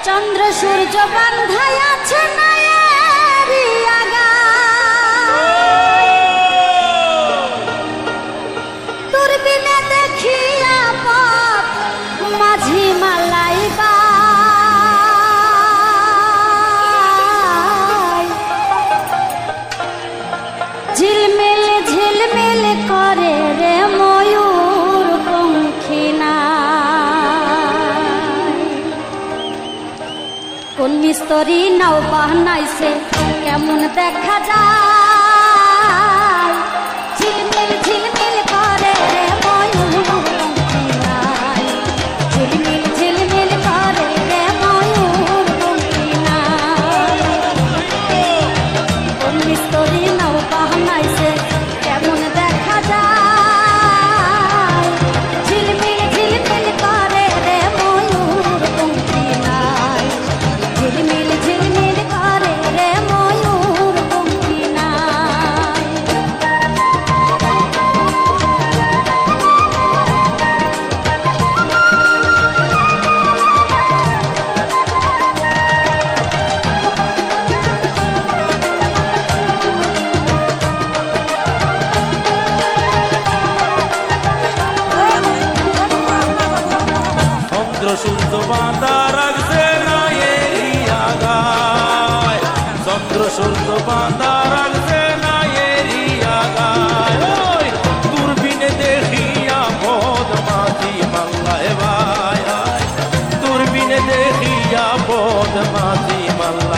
চন্দ্র সূর্য বান্ধায় আছে নায়েরি আগা দূরবীনে দেখিয়া পথ মাঝি মালাই ঝিলমিল ঝিলমিল করে রে ময়ূর পঙ্খিনা কোন মিস্ত্রি নাও বানাইছে কেমন দেখা যায় ঝিলমিল ঝিলমিল করে রে ময়ূর পঙ্খিনায় ঝিলমিল ঝিলমিল করে রে ময়ূর পঙ্খিনায় কোন মিস্ত্রি নাও বানাইছে কেমন দেখা যায় ঝিলমিল ঝিলমিল করে রে ময়ূর পঙ্খিনায় ঝিলমিল ঝিলমিল করে রে ময়ূর পঙ্খিনায় চন্দ্র সূর্য বাঁধা রাখছে নায়েরি আগায় চন্দ্র সূর্য বাঁধা রাখছে নায়েরি আগায় ওই দূরবীনে দেখিয়া পদ মাঝি মাল্লায় ভাই দূরবীনে দেখিয়া পদ মাঝি মাল্লা